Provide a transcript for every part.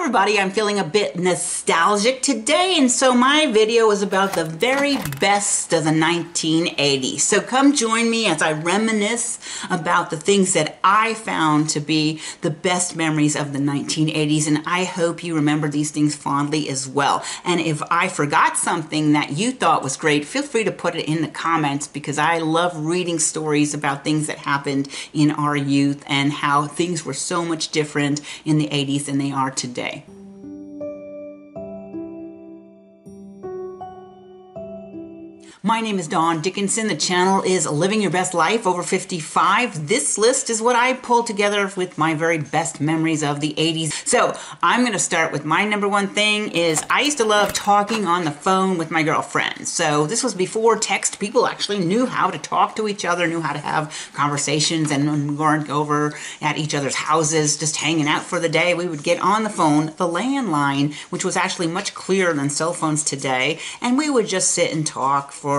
everybody, I'm feeling a bit nostalgic today, and so my video is about the very best of the 1980s. So come join me as I reminisce about the things that I found to be the best memories of the 1980s, and I hope you remember these things fondly as well. And if I forgot something that you thought was great, feel free to put it in the comments, because I love reading stories about things that happened in our youth and how things were so much different in the 80s than they are today. My name is Dawn Dickinson. The channel is Living Your Best Life Over 55. This list is what I pulled together with my very best memories of the 80s. So I'm going to start with my number one thing is I used to love talking on the phone with my girlfriends. So this was before text. People actually knew how to talk to each other, knew how to have conversations, and we weren't over at each other's houses just hanging out for the day. We would get on the phone, the landline, which was actually much clearer than cell phones today, and we would just sit and talk for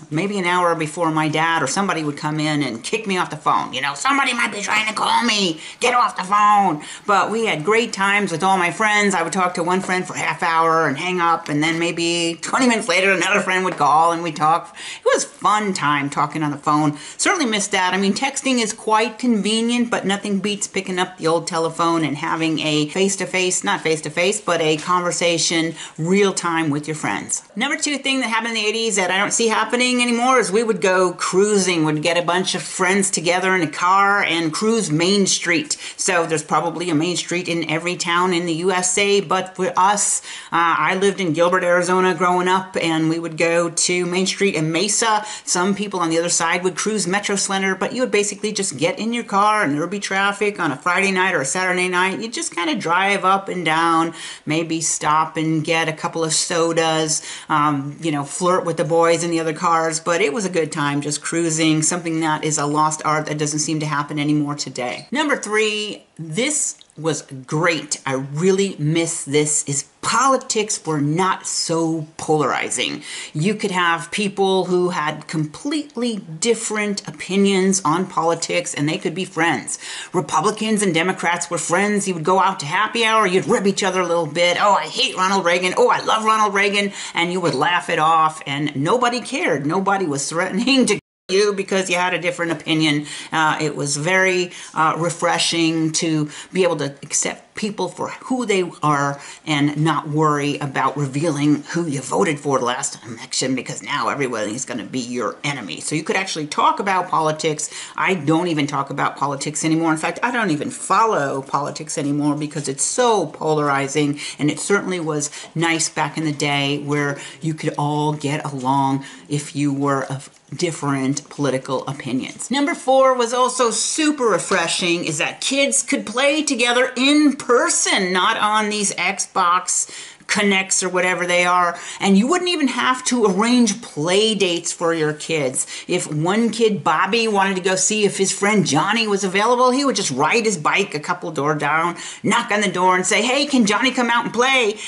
maybe an hour before my dad or somebody would come in and kick me off the phone. You know, somebody might be trying to call me, get off the phone. But we had great times with all my friends. I would talk to one friend for a half hour and hang up, and then maybe 20 minutes later another friend would call and we'd talk. It was fun time talking on the phone. Certainly missed that. I mean, texting is quite convenient, but nothing beats picking up the old telephone and having a face-to-face, not face-to-face, but a conversation real time with your friends. Number two thing that happened in the 80s that I don't see happening anymore is we would go cruising. We'd get a bunch of friends together in a car and cruise Main Street. So there's probably a Main Street in every town in the USA, but for us, I lived in Gilbert, Arizona growing up, and we would go to Main Street in Mesa. Some people on the other side would cruise Metro Slender, but you would basically just get in your car and there would be traffic on a Friday night or a Saturday night. You just kind of drive up and down, maybe stop and get a couple of sodas, you know, flirt with the boys in the other cars, but it was a good time just cruising, something that is a lost art that doesn't seem to happen anymore today. Number three, this was great. I really miss this, is politics were not so polarizing. You could have people who had completely different opinions on politics and they could be friends. Republicans and Democrats were friends. You would go out to happy hour, you'd rib each other a little bit. Oh, I hate Ronald Reagan. Oh, I love Ronald Reagan. And you would laugh it off and nobody cared. Nobody was threatening to you because you had a different opinion. It was very refreshing to be able to accept people for who they are and not worry about revealing who you voted for the last election, because now everybody is going to be your enemy. So you could actually talk about politics. I don't even talk about politics anymore. In fact, I don't even follow politics anymore because it's so polarizing, and it certainly was nice back in the day where you could all get along if you were of different political opinions. Number four was also super refreshing, is that kids could play together in person, not on these Xbox Connects or whatever they are, and you wouldn't even have to arrange play dates for your kids. If one kid, Bobby, wanted to go see if his friend Johnny was available, he would just ride his bike a couple doors down, knock on the door and say, hey, can Johnny come out and play?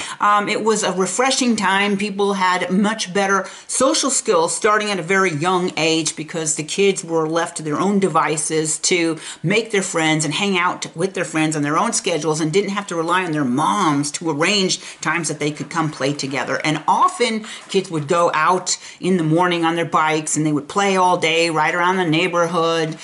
It was a refreshing time. People had much better social skills starting at a very young age because the kids were left to their own devices to make their friends and hang out with their friends on their own schedules and didn't have to rely on their moms to arrange times that they could come play together. And often kids would go out in the morning on their bikes and they would play all day, ride around the neighborhood,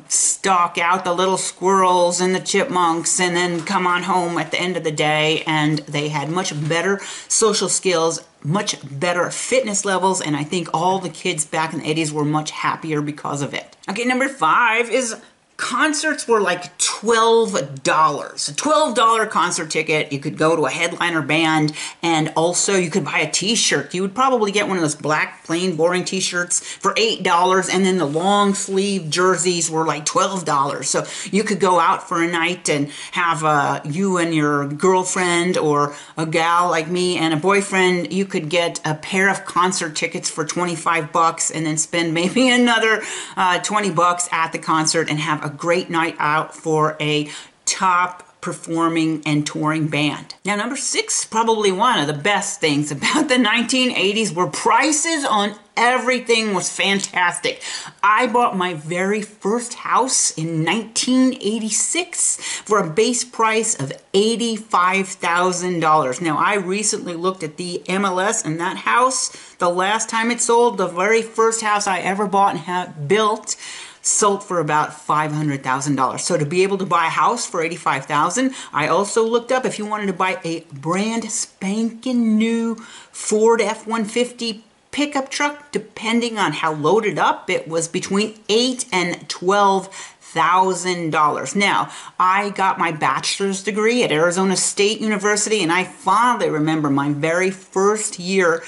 stalk out the little squirrels and the chipmunks, and then come on home at the end of the day. And they had much better social skills, much better fitness levels, and I think all the kids back in the 80s were much happier because of it. Okay, number five is concerts were like $12. A $12 concert ticket, you could go to a headliner band, and also you could buy a t-shirt. You would probably get one of those black, plain, boring t-shirts for $8, and then the long sleeve jerseys were like $12. So you could go out for a night and have you and your girlfriend, or a gal like me and a boyfriend, you could get a pair of concert tickets for $25 and then spend maybe another $20 at the concert and have a great night out for a top performing and touring band. Now, number 6, probably one of the best things about the 1980s were prices on everything was fantastic. I bought my very first house in 1986 for a base price of $85,000. Now, I recently looked at the MLS, and that house, the last time it sold, the very first house I ever bought and had built, sold for about $500,000. So to be able to buy a house for $85,000, I also looked up if you wanted to buy a brand spanking new Ford F-150 pickup truck, depending on how loaded up, it was between $8,000 and $12,000. Now, I got my bachelor's degree at Arizona State University, and I fondly remember my very first year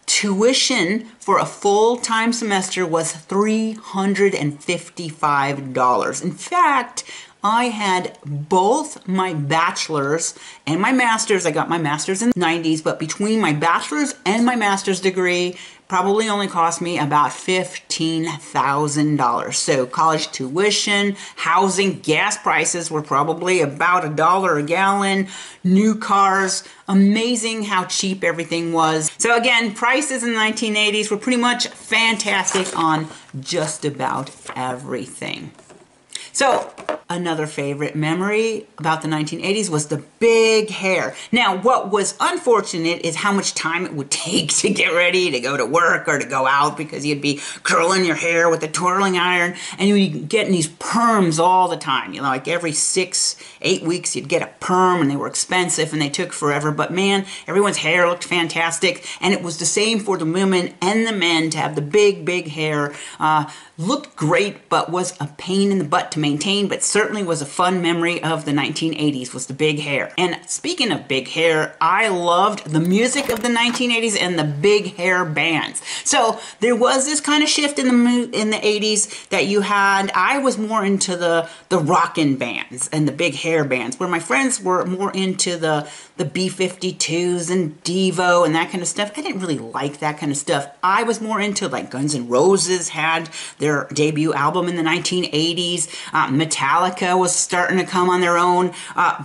tuition for a full-time semester was $355. In fact, I had both my bachelor's and my master's. I got my master's in the 90s, but between my bachelor's and my master's degree, probably only cost me about $15,000. So college tuition, housing, gas prices were probably about $1 a gallon, new cars, amazing how cheap everything was. So again, prices in the 1980s were pretty much fantastic on just about everything. So, another favorite memory about the 1980s was the big hair. Now, what was unfortunate is how much time it would take to get ready to go to work or to go out, because you'd be curling your hair with a twirling iron and you'd be getting these perms all the time. You know, like every 6-8 weeks you'd get a perm, and they were expensive and they took forever. But man, everyone's hair looked fantastic, and it was the same for the women and the men to have the big hair. Looked great, but was a pain in the butt to maintain, but certainly was a fun memory of the 1980s, was the big hair. And speaking of big hair, I loved the music of the 1980s and the big hair bands. So there was this kind of shift in the 80s that you had. I was more into the rockin' bands and the big hair bands, where my friends were more into the B-52s and Devo and that kind of stuff. I didn't really like that kind of stuff. I was more into, like, Guns N' Roses had their debut album in the 1980s. Metallica was starting to come on their own.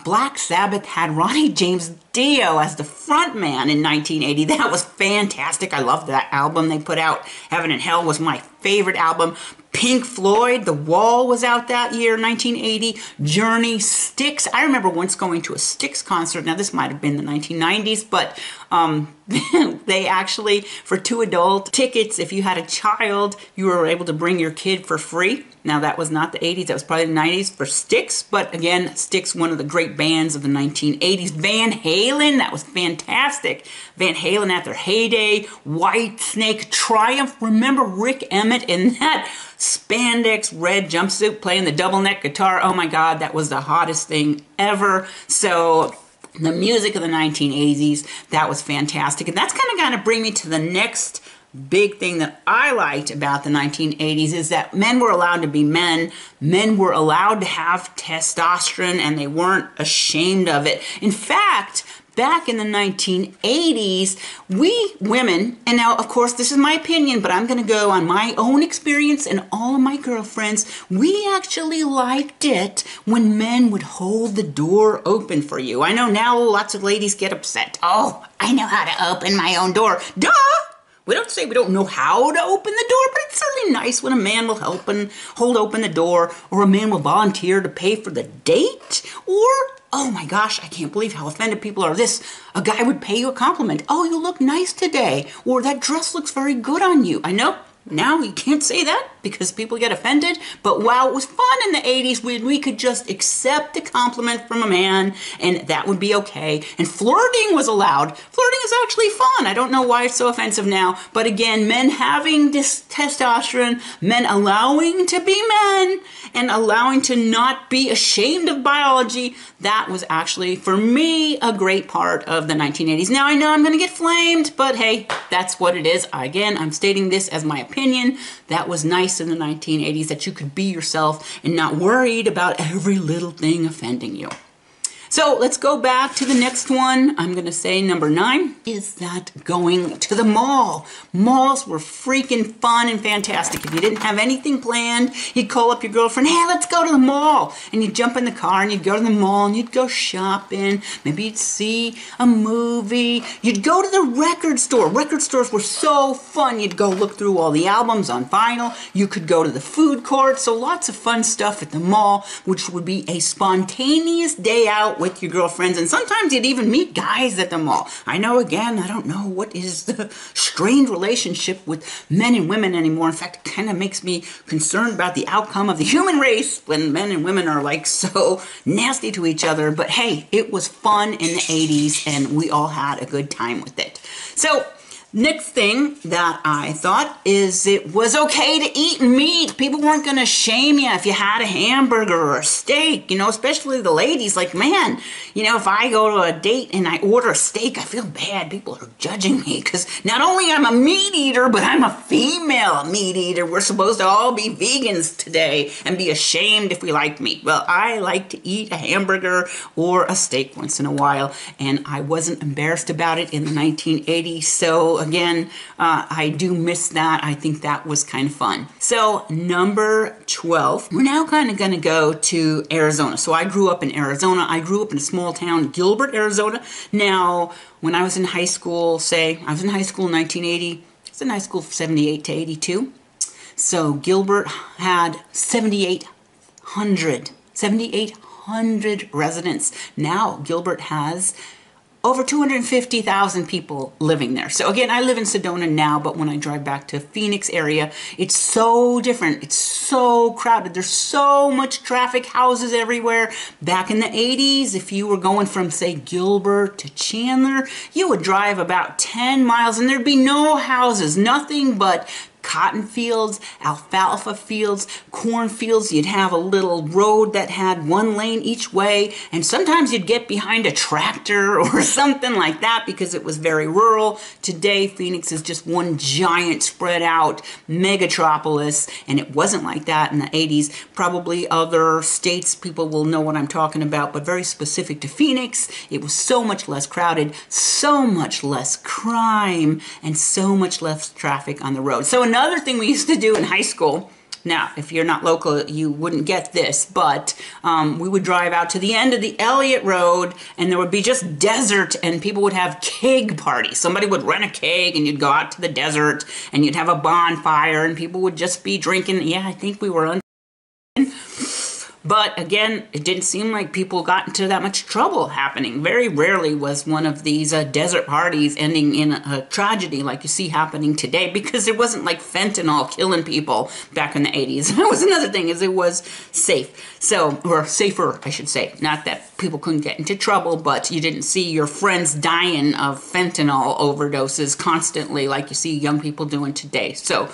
Black Sabbath had Ronnie James Dio as the front man in 1980. That was fantastic. I loved that album they put out. Heaven and Hell was my favorite album. Pink Floyd, The Wall was out that year, 1980. Journey, Styx. I remember once going to a Styx concert. Now, this might have been the 1990s, but they actually, for 2 adult tickets, if you had a child, you were able to bring your kid for free. Now, that was not the 80s. That was probably the 90s for Styx. But again, Styx, one of the great bands of the 1980s. Van Halen, that was fantastic. Van Halen at their heyday. Whitesnake, Triumph. Remember Rick Emmett in that spandex red jumpsuit playing the double neck guitar? Oh my God, that was the hottest thing ever. So the music of the 1980s, that was fantastic. And that's kind of bring me to the next big thing that I liked about the 1980s is that men were allowed to be men. Men were allowed to have testosterone, and they weren't ashamed of it. In fact, back in the 1980s, we women, and now of course this is my opinion, but I'm going to go on my own experience and all of my girlfriends, we actually liked it when men would hold the door open for you. I know now lots of ladies get upset. Oh, I know how to open my own door. Duh! We don't say we don't know how to open the door, but it's certainly nice when a man will hold open the door, or a man will volunteer to pay for the date, or, oh my gosh, I can't believe how offended people are. A guy would pay you a compliment. Oh, you look nice today, or that dress looks very good on you. I know, now you can't say that because people get offended, but wow, it was fun in the 80s when we could just accept a compliment from a man, and that would be okay. And flirting was allowed. Flirting is actually fun. I don't know why it's so offensive now, but again, men having this testosterone, men allowing to be men, and allowing to not be ashamed of biology, that was actually, for me, a great part of the 1980s. Now, I know I'm going to get flamed, but hey, that's what it is. Again, I'm stating this as my opinion. That was nice in the 1980s, that you could be yourself and not worried about every little thing offending you. So let's go back to the next one. I'm going to say number 9 is that going to the mall. Malls were freaking fun and fantastic. If you didn't have anything planned, you'd call up your girlfriend, hey, let's go to the mall. And you'd jump in the car and you'd go to the mall and you'd go shopping. Maybe you'd see a movie. You'd go to the record store. Record stores were so fun. You'd go look through all the albums on vinyl. You could go to the food court. So lots of fun stuff at the mall, which would be a spontaneous day out with your girlfriends, and sometimes you'd even meet guys at the mall. I know, again, I don't know what is the strained relationship with men and women anymore. In fact, it kind of makes me concerned about the outcome of the human race when men and women are like so nasty to each other. But hey, it was fun in the 80s and we all had a good time with it. So next thing that I thought is it was okay to eat meat. People weren't going to shame you if you had a hamburger or a steak, you know, especially the ladies. Like, man, you know, if I go to a date and I order a steak, I feel bad. People are judging me because not only I'm a meat eater, but I'm a female meat eater. We're supposed to all be vegans today and be ashamed if we like meat. Well, I like to eat a hamburger or a steak once in a while, and I wasn't embarrassed about it in the 1980s. So again, I do miss that. I think that was kind of fun. So number 12, we're now kind of going to go to Arizona. So I grew up in Arizona. I grew up in a small town, Gilbert, Arizona. Now, when I was in high school, I was in high school in 1980. I was in high school from 78 to 82. So Gilbert had 7,800 residents. Now Gilbert has over 250,000 people living there. So again, I live in Sedona now, but when I drive back to Phoenix area, it's so different. It's so crowded. There's so much traffic, houses everywhere. Back in the 80s, if you were going from, say, Gilbert to Chandler, you would drive about 10 miles and there'd be no houses, nothing but cotton fields, alfalfa fields, corn fields. You'd have a little road that had one lane each way, and sometimes you'd get behind a tractor or something like that because it was very rural. Today, Phoenix is just one giant spread out megatropolis, and it wasn't like that in the 80s. Probably other states, people will know what I'm talking about, but very specific to Phoenix, it was so much less crowded, so much less crime, and so much less traffic on the road. So another thing we used to do in high school, now if you're not local you wouldn't get this, but we would drive out to the end of the Elliott Road and there would be just desert and people would have keg parties. Somebody would rent a keg and you'd go out to the desert and you'd have a bonfire and people would just be drinking. Yeah, I think we were But again, it didn't seem like people got into that much trouble happening. Very rarely was one of these desert parties ending in a tragedy like you see happening today, because there wasn't like fentanyl killing people back in the 80s. That was another thing, is it was safe. So, or safer, I should say. Not that people couldn't get into trouble, but you didn't see your friends dying of fentanyl overdoses constantly like you see young people doing today. So,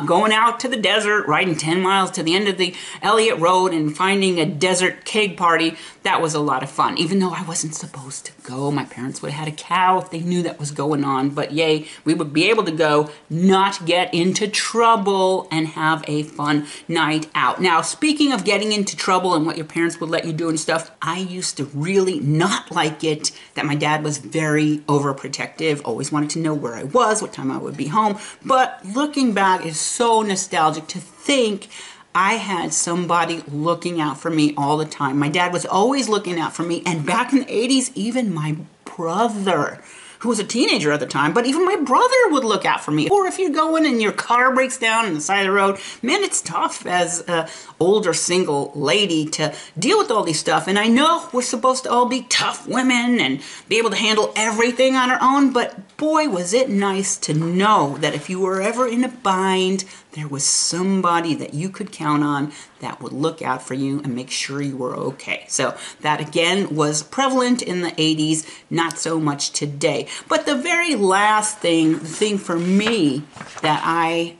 going out to the desert, riding 10 miles to the end of the Elliott Road and finding a desert keg party, that was a lot of fun. Even though I wasn't supposed to go, my parents would have had a cow if they knew that was going on, but yay, we would be able to go, not get into trouble, and have a fun night out. Now, speaking of getting into trouble and what your parents would let you do and stuff, I used to really not like it that my dad was very overprotective, always wanted to know where I was, what time I would be home, but looking back is so nostalgic to think I had somebody looking out for me all the time. My dad was always looking out for me, and back in the 80s, even my brother, who was a teenager at the time, but even my brother would look out for me. Or if you're going and your car breaks down on the side of the road, man, it's tough as an older single lady to deal with all these stuff. And I know we're supposed to all be tough women and be able to handle everything on our own, but boy, was it nice to know that if you were ever in a bind, there was somebody that you could count on that would look out for you and make sure you were okay. So that again was prevalent in the 80s, not so much today. But the very last thing, the thing for me that I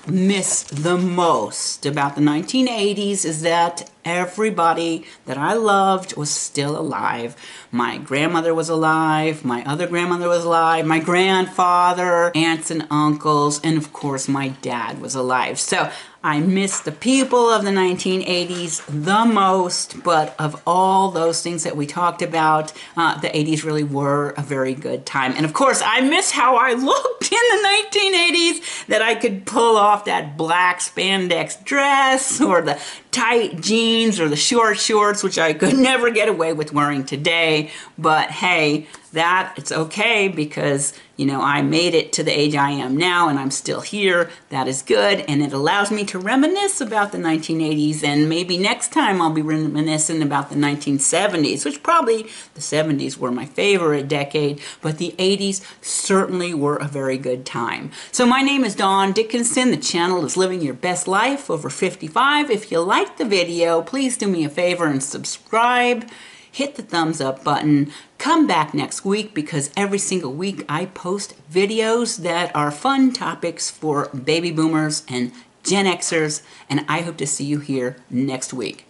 miss the most about the 1980s is that, everybody that I loved was still alive. My grandmother was alive, my other grandmother was alive, my grandfather, aunts and uncles, and of course my dad was alive. So I miss the people of the 1980s the most, but of all those things that we talked about, the 80s really were a very good time. And of course, I miss how I looked in the 1980s, that I could pull off that black spandex dress or the tight jeans or the short shorts, which I could never get away with wearing today. But hey, it's okay, because I made it to the age I am now and I'm still here. That is good, and it allows me to reminisce about the 1980s, and maybe next time I'll be reminiscing about the 1970s, which probably the 70s were my favorite decade, but the 80s certainly were a very good time. So my name is Dawn Dickinson. The channel is Living Your Best Life Over 55. If you liked the video, please do me a favor and subscribe. Hit the thumbs up button. Come back next week, because every single week I post videos that are fun topics for baby boomers and Gen Xers, and I hope to see you here next week.